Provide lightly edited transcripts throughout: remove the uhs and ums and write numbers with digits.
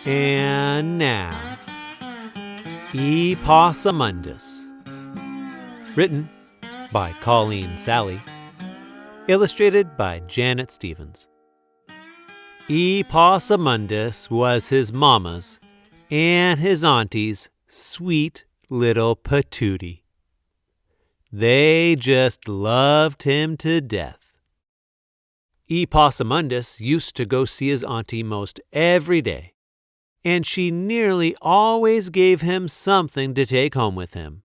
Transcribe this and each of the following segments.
And now, Epossumondas. Written by Coleen Sally. Illustrated by Janet Stevens. Epossumondas was his mama's and his auntie's sweet little patootie. They just loved him to death. Epossumondas used to go see his auntie most every day, and she nearly always gave him something to take home with him.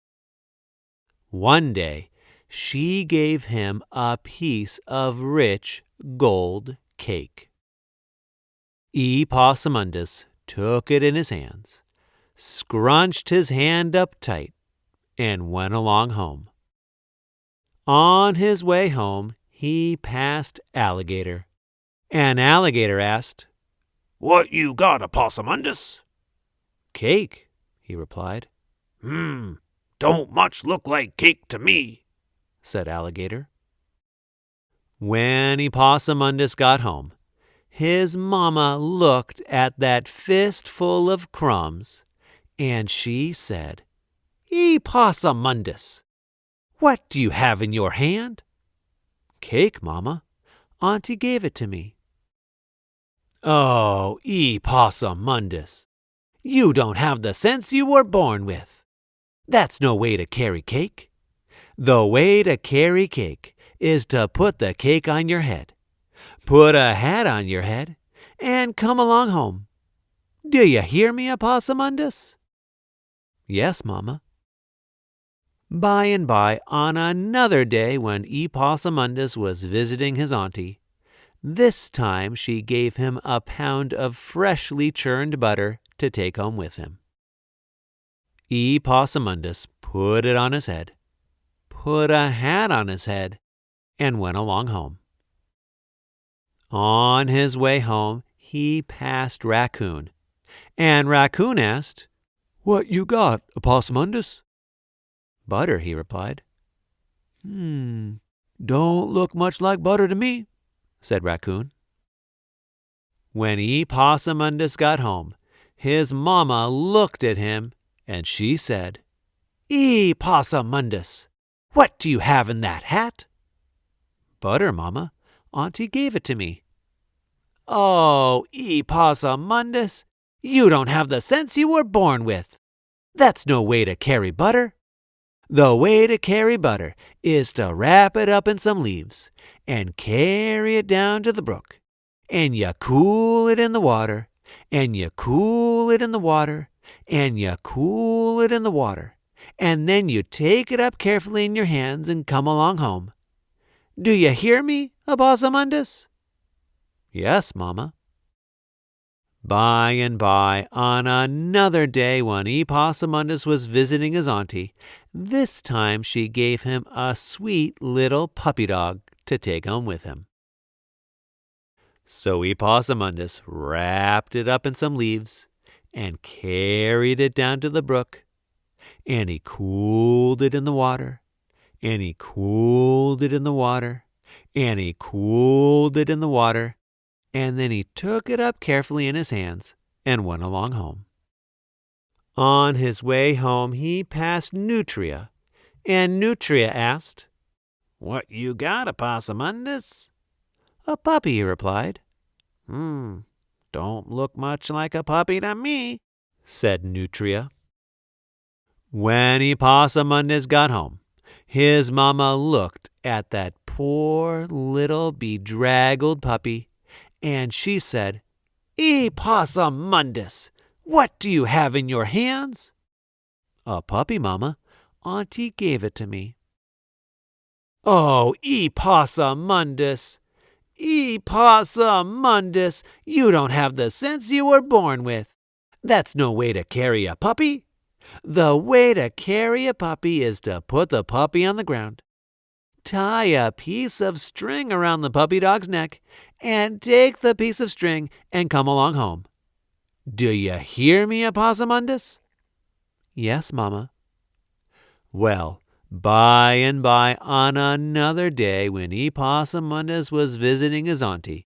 One day, she gave him a piece of rich gold cake. Epossumondas took it in his hands, scrunched his hand up tight, and went along home. On his way home, he passed Alligator, and Alligator asked, "What you got, Epossumondas?" "Cake," he replied. Don't much look like cake to me," said Alligator. When Epossumondas got home, his mama looked at that fistful of crumbs, and she said, "Epossumondas, what do you have in your hand?" "Cake, Mama. Auntie gave it to me." "Oh, Epossumondas, you don't have the sense you were born with. That's no way to carry cake. The way to carry cake is to put the cake on your head, put a hat on your head, and come along home. Do you hear me, Epossumondas?" "Yes, Mama." By and by, on another day when Epossumondas was visiting his auntie, this time she gave him a pound of freshly churned butter to take home with him. Epossumondas put it on his head, put a hat on his head, and went along home. On his way home, he passed Raccoon, and Raccoon asked, "What you got, Epossumondas?" "Butter," he replied. Don't look much like butter to me," said Raccoon. When Epossumondas got home, his mama looked at him, and she said, "Epossumondas, what do you have in that hat?" "Butter, Mama. Auntie gave it to me." "Oh, Epossumondas, you don't have the sense you were born with. That's no way to carry butter. The way to carry butter is to wrap it up in some leaves and carry it down to the brook, and you cool it in the water, and you cool it in the water, and you cool it in the water, and then you take it up carefully in your hands and come along home. Do you hear me, Epossumondas?" "Yes, Mama." By and by, on another day when Epossumondas was visiting his auntie, this time she gave him a sweet little puppy dog to take home with him. So Epossumondas wrapped it up in some leaves and carried it down to the brook, and he cooled it in the water, and he cooled it in the water, and he cooled it in the water, and then he took it up carefully in his hands and went along home. On his way home, he passed Nutria, and Nutria asked, "What you got, Epossumondas?" "A puppy," he replied. Don't look much like a puppy to me," said Nutria. When Epossumondas got home, his mama looked at that poor little bedraggled puppy, and she said, "Epossumondas, what do you have in your hands?" "A puppy, Mama. Auntie gave it to me." "Oh, Epossumondas, Epossumondas, you don't have the sense you were born with. That's no way to carry a puppy. The way to carry a puppy is to put the puppy on the ground, tie a piece of string around the puppy dog's neck, and take the piece of string and come along home. Do you hear me, Epossumondas?" "Yes, Mama." Well, by and by, on another day when Epossumondas was visiting his auntie,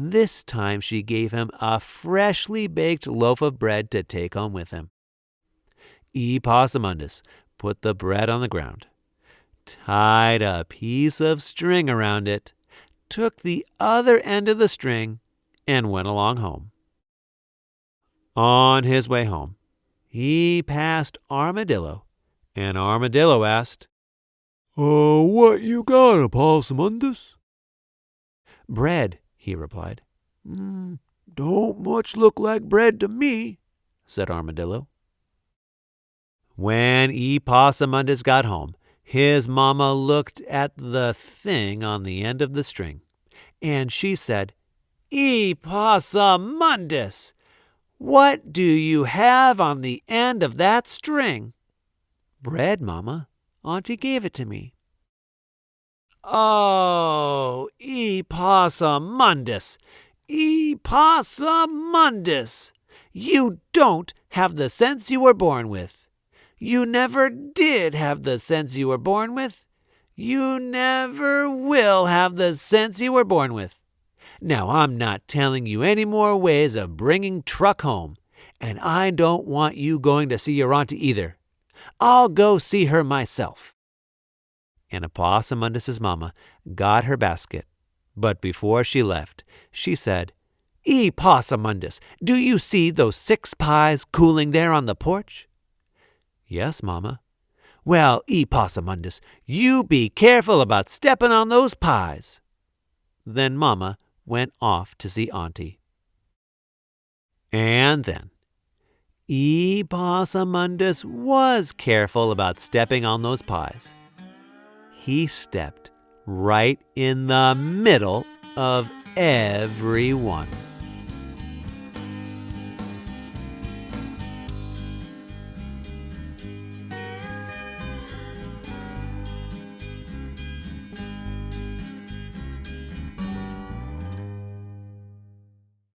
This time she gave him a freshly baked loaf of bread to take home with him. Epossumondas put the bread on the ground, tied a piece of string around it, took the other end of the string, and went along home. On his way home, he passed Armadillo, and Armadillo asked, "What you got, Epossumondas?" "Bread," he replied. "Don't much look like bread to me," said Armadillo. When Epossumondas got home, his mama looked at the thing on the end of the string, and she said, "Epossumondas, what do you have on the end of that string?" "Bread, Mama. Auntie gave it to me." "Oh, Epossumondas, Epossumondas, you don't have the sense you were born with. You never did have the sense you were born with. You never will have the sense you were born with. Now, I'm not telling you any more ways of bringing truck home, and I don't want you going to see your auntie either. I'll go see her myself." And Epossumondas' mama got her basket, but before she left, she said, "Epossumondas, do you see those 6 pies cooling there on the porch?" "Yes, Mama." "Well, Epossumondas, you be careful about stepping on those pies." Then Mama went off to see Auntie. And then Epossumondas was careful about stepping on those pies. He stepped right in the middle of every one.